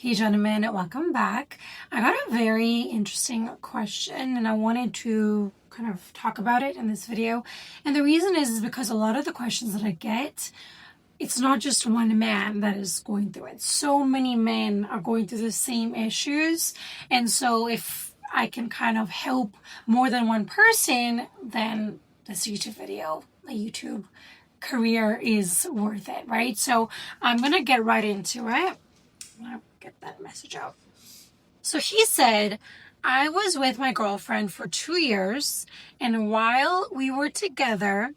Hey gentlemen, welcome back. I got a very interesting question and I wanted to kind of talk about it in this video. And the reason is because a lot of the questions that I get, it's not just one man that is going through it. So many men are going through the same issues. And so if I can kind of help more than one person, then this YouTube video, the YouTube career is worth it, right? So I'm going to get right into it. Get that message out. So he said, I was with my girlfriend for 2 years, and while we were together,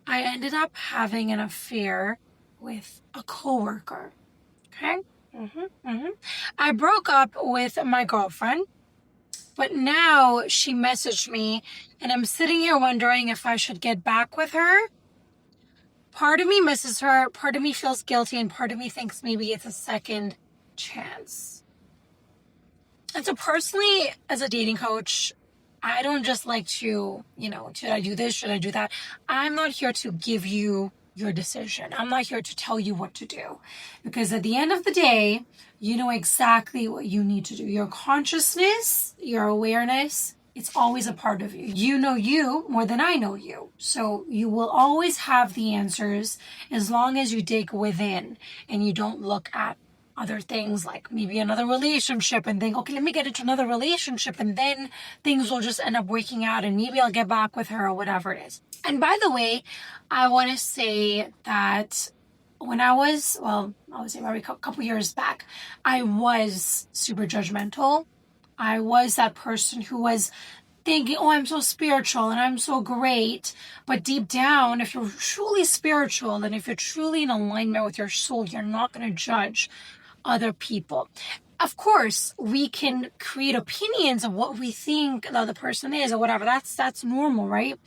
I ended up having an affair with a coworker. Okay? I broke up with my girlfriend, but now she messaged me, and I'm sitting here wondering if I should get back with her. Part of me misses her, part of me feels guilty, and part of me thinks maybe it's a second chance. And so personally, as a dating coach, I don't just like to, should I do this? Should I do that? I'm not here to give you your decision. I'm not here to tell you what to do. Because at the end of the day, you know exactly what you need to do. Your consciousness, your awareness, it's always a part of you. You know you more than I know you. So you will always have the answers as long as you dig within and you don't look at other things like maybe another relationship and think, okay, let me get into another relationship and then things will just end up working out and maybe I'll get back with her or whatever it is. And by the way, I want to say that when I was maybe a couple years back, I was super judgmental. I was that person who was thinking, oh, I'm so spiritual and I'm so great. But deep down, if you're truly spiritual and if you're truly in alignment with your soul, you're not going to judge other people. Of course, we can create opinions of what we think the other person is or whatever. That's normal, right?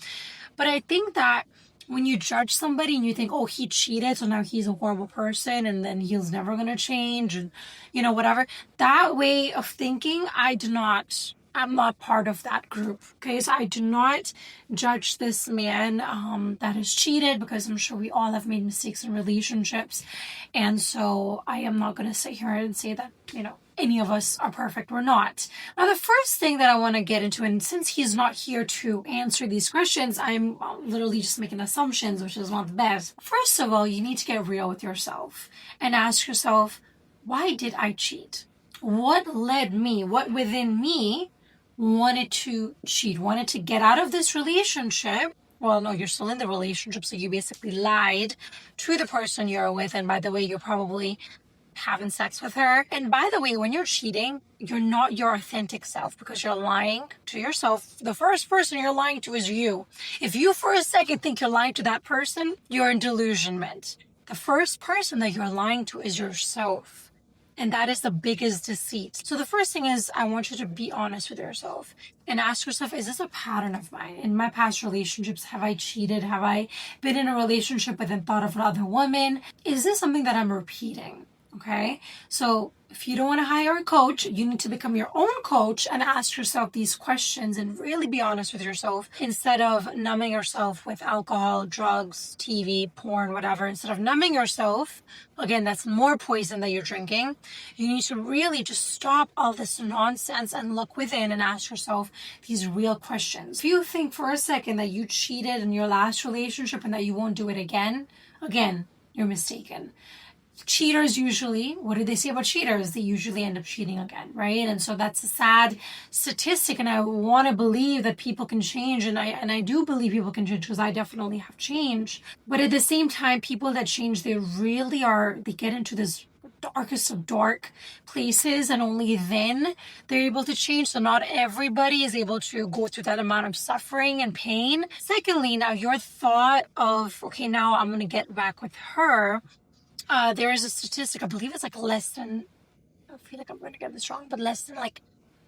But I think that when you judge somebody and you think, oh, he cheated, so now he's a horrible person and then he's never going to change and, whatever. That way of thinking, I'm not part of that group. Okay, so I do not judge this man that has cheated because I'm sure we all have made mistakes in relationships. And so I am not going to sit here and say that, any of us are perfect. We're not. Now, the first thing that I want to get into, and since he's not here to answer these questions, I'm literally just making assumptions, which is not the best. First of all, you need to get real with yourself and ask yourself, why did I cheat? What led me? What within me wanted to cheat, wanted to get out of this relationship? Well, no, you're still in the relationship, so you basically lied to the person you're with. And by the way, you're probably having sex with her. And by the way, when you're cheating, you're not your authentic self because you're lying to yourself. The first person you're lying to is you. If you for a second think you're lying to that person, you're in delusionment. The first person that you're lying to is yourself. And that is the biggest deceit. So the first thing is, I want you to be honest with yourself and ask yourself, is this a pattern of mine? In my past relationships, have I cheated? Have I been in a relationship but then thought of another woman? Is this something that I'm repeating? Okay, so if you don't want to hire a coach, you need to become your own coach and ask yourself these questions and really be honest with yourself instead of numbing yourself with alcohol, drugs, TV, porn, whatever. Instead of numbing yourself, again, that's more poison that you're drinking. You need to really just stop all this nonsense and look within and ask yourself these real questions. If you think for a second that you cheated in your last relationship and that you won't do it again, you're mistaken. Cheaters usually, what do they say about cheaters? They usually end up cheating again, right? And so that's a sad statistic, and I want to believe that people can change, and I do believe people can change because I definitely have changed. But at the same time, people that change, they get into this darkest of dark places, and only then they're able to change. So not everybody is able to go through that amount of suffering and pain. Secondly, now your thought of, okay, now I'm going to get back with her. There is a statistic, I believe it's like less than, I feel like I'm going to get this wrong, but less than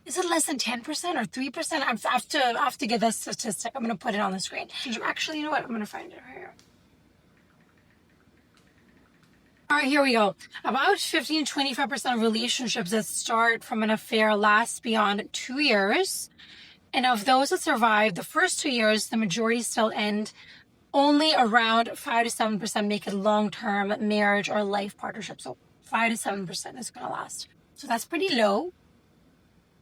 is it less than 10% or 3%? I have to get that statistic. I'm going to put it on the screen. Actually, you know what? I'm going to find it right here. All right, here we go. About 15-25% of relationships that start from an affair last beyond 2 years. And of those that survive the first 2 years, the majority still end. Only around 5 to 7% make it long-term marriage or life partnership. So 5 to 7% is going to last. So that's pretty low.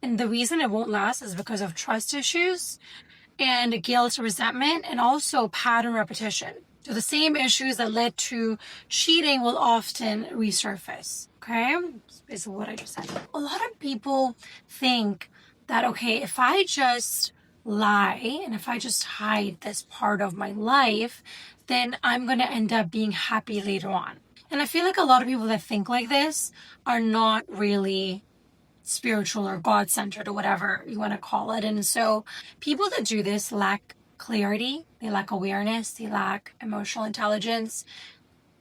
And the reason it won't last is because of trust issues and guilt, resentment, and also pattern repetition. So the same issues that led to cheating will often resurface. Okay? That's basically what I just said. A lot of people think that, okay, if I just lie and if I just hide this part of my life, then I'm going to end up being happy later on. And I feel like a lot of people that think like this are not really spiritual or God-centered or whatever you want to call it. And so people that do this lack clarity, they lack awareness, they lack emotional intelligence.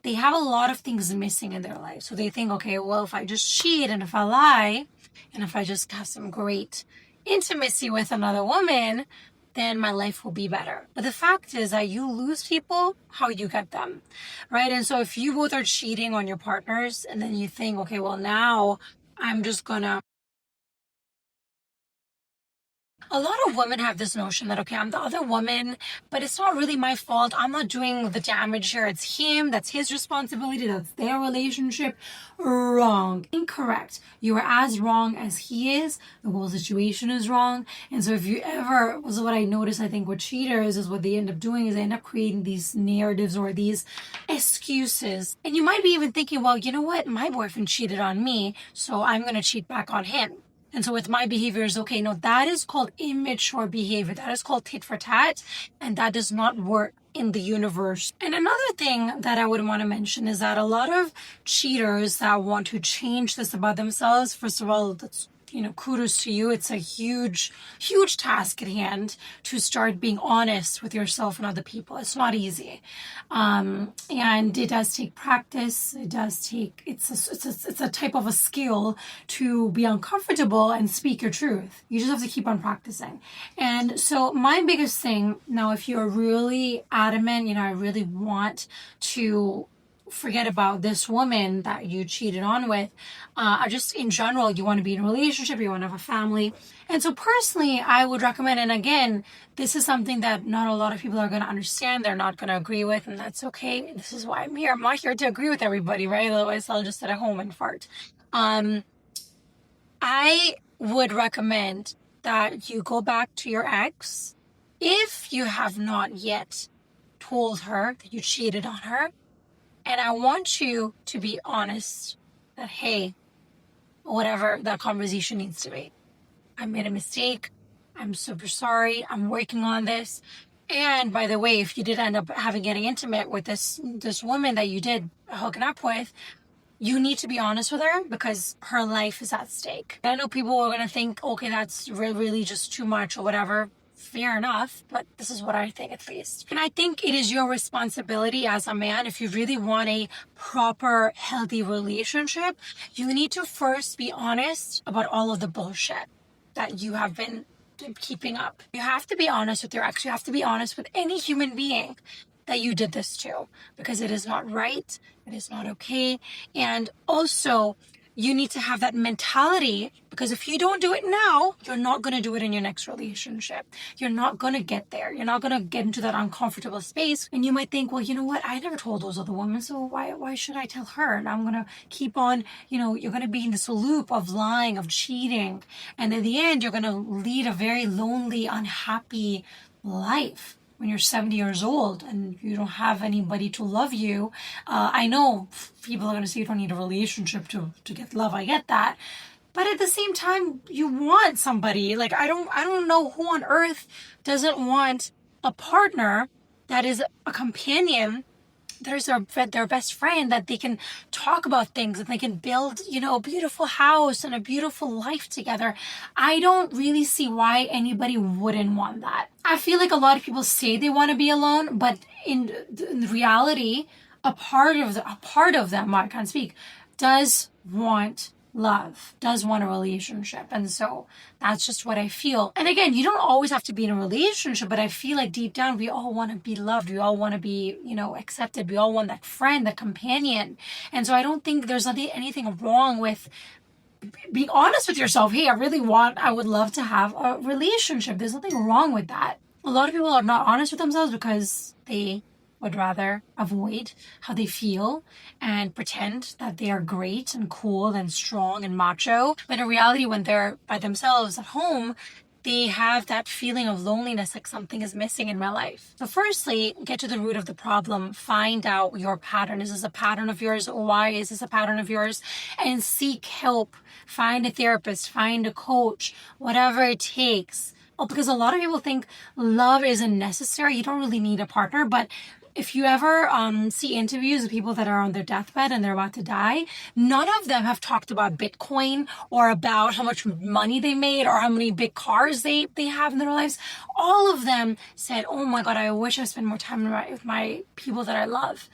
They have a lot of things missing in their life. So they think, okay, well, if I just cheat and if I lie and if I just have some great intimacy with another woman, then my life will be better. But the fact is that you lose people how you get them, right? And so if you both are cheating on your partners and then you think, okay, well, now I'm just gonna... A lot of women have this notion that, okay, I'm the other woman, but it's not really my fault. I'm not doing the damage here. It's him. That's his responsibility. That's their relationship. Wrong. Incorrect. You are as wrong as he is. The whole situation is wrong. And so if you ever, was what I noticed, I think, with cheaters is what they end up doing is they end up creating these narratives or these excuses. And you might be even thinking, well, you know what? My boyfriend cheated on me, so I'm going to cheat back on him. And so with my behavior is okay. No, that is called immature behavior. That is called tit for tat. And that does not work in the universe. And another thing that I would want to mention is that a lot of cheaters that want to change this about themselves, first of all, that's, kudos to you. It's a huge, huge task at hand to start being honest with yourself and other people. It's not easy. And it does take practice. It does take, it's a type of a skill to be uncomfortable and speak your truth. You just have to keep on practicing. And so my biggest thing now, if you're really adamant, I really want to forget about this woman that you cheated on with. Just in general, you want to be in a relationship, you want to have a family. And so personally, I would recommend, and again, this is something that not a lot of people are going to understand. They're not going to agree with, and that's okay. This is why I'm here. I'm not here to agree with everybody, right? Otherwise, I'll just sit at home and fart. I would recommend that you go back to your ex if you have not yet told her that you cheated on her. And I want you to be honest that, hey, whatever that conversation needs to be, I made a mistake. I'm super sorry. I'm working on this. And by the way, if you did end up getting intimate with this woman that you did hooking up with, you need to be honest with her because her life is at stake. I know people are going to think, okay, that's really just too much or whatever. Fair enough, but this is what I think at least. And I think it is your responsibility as a man, if you really want a proper, healthy relationship, you need to first be honest about all of the bullshit that you have been keeping up. You have to be honest with your ex. You have to be honest with any human being that you did this to, because it is not right. It is not okay. And also, you need to have that mentality, because if you don't do it now, you're not going to do it in your next relationship. You're not going to get there. You're not going to get into that uncomfortable space. And you might think, well, you know what? I never told those other women, so why should I tell her? And I'm going to keep on, you're going to be in this loop of lying, of cheating. And in the end, you're going to lead a very lonely, unhappy life. When you're 70 years old and you don't have anybody to love you. I know people are going to say you don't need a relationship to get love. I get that. But at the same time, you want somebody. Like, I don't know who on earth doesn't want a partner that is a companion. There's their best friend that they can talk about things and they can build, a beautiful house and a beautiful life together. I don't really see why anybody wouldn't want that. I feel like a lot of people say they want to be alone, but in reality, a part of them, I can't speak, does want love, does want a relationship. And so that's just what I feel. And again, you don't always have to be in a relationship, but I feel like deep down, we all want to be loved. We all want to be, accepted. We all want that friend, that companion. And so I don't think there's anything wrong with being honest with yourself. Hey, I would love to have a relationship. There's nothing wrong with that. A lot of people are not honest with themselves because they would rather avoid how they feel and pretend that they are great and cool and strong and macho. But in reality, when they're by themselves at home, they have that feeling of loneliness, like something is missing in my life. So firstly, get to the root of the problem, find out your pattern. Is this a pattern of yours? Why is this a pattern of yours? And seek help. Find a therapist, find a coach, whatever it takes. Oh, because a lot of people think love isn't necessary. You don't really need a partner, but if you ever see interviews of people that are on their deathbed and they're about to die, none of them have talked about Bitcoin or about how much money they made or how many big cars they have in their lives. All of them said, oh my God, I wish I spent more time with my people that I love.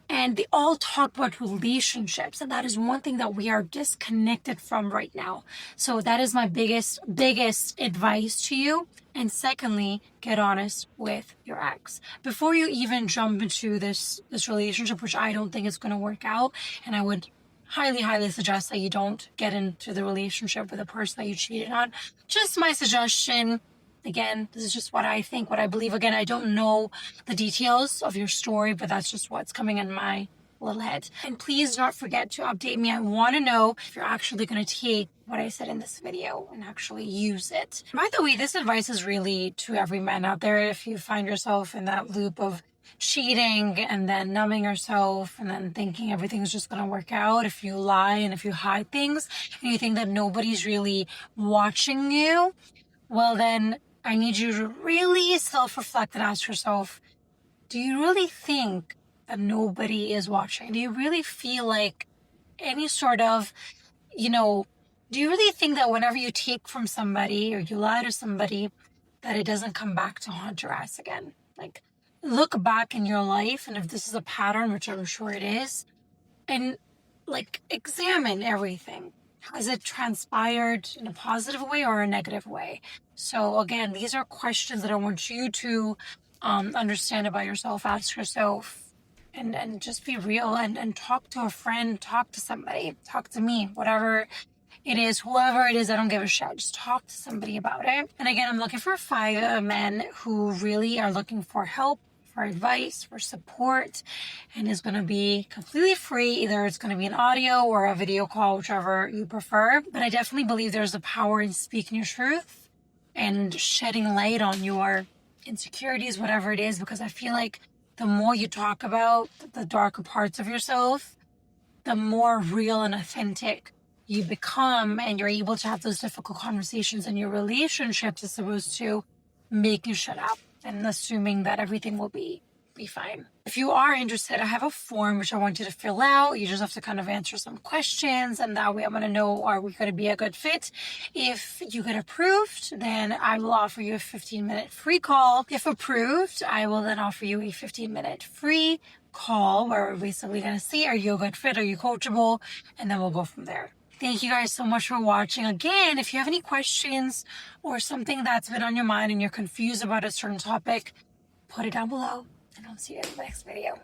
And they all talk about relationships. And that is one thing that we are disconnected from right now. So that is my biggest advice to you. And secondly, get honest with your ex. Before you even jump into this relationship, which I don't think is going to work out, and I would highly suggest that you don't get into the relationship with a person that you cheated on. Just my suggestion. Again, this is just what I think, what I believe. Again, I don't know the details of your story, but that's just what's coming in my little head. And please don't forget to update me. I want to know if you're actually going to take what I said in this video and actually use it. By the way, this advice is really to every man out there. If you find yourself in that loop of cheating and then numbing yourself and then thinking everything's just going to work out, if you lie and if you hide things and you think that nobody's really watching you, well then I need you to really self-reflect and ask yourself, do you really think that nobody is watching? Do you really feel like any sort of, do you really think that whenever you take from somebody or you lie to somebody, that it doesn't come back to haunt your ass again? Like, look back in your life, and if this is a pattern, which I'm sure it is, and examine everything. Has it transpired in a positive way or a negative way? So again, these are questions that I want you to understand about yourself, ask yourself, and just be real and talk to a friend, talk to somebody, talk to me, whatever it is, whoever it is, I don't give a shit. Just talk to somebody about it. And again, I'm looking for 5 men who really are looking for help, for advice, for support, and is going to be completely free. Either it's going to be an audio or a video call, whichever you prefer. But I definitely believe there's a power in speaking your truth and shedding light on your insecurities, whatever it is, because I feel like the more you talk about the darker parts of yourself, the more real and authentic you become, and you're able to have those difficult conversations in your relationships as opposed to making shit up and assuming that everything will be fine. If you are interested, I have a form which I want you to fill out. You just have to kind of answer some questions, and that way I'm going to know, are we going to be a good fit? If you get approved, then I will offer you a 15-minute free call. If approved, I will then offer you a 15-minute free call where we're basically going to see, are you a good fit? Are you coachable? And then we'll go from there. Thank you guys so much for watching. Again, if you have any questions or something that's been on your mind and you're confused about a certain topic, put it down below, and I'll see you in the next video.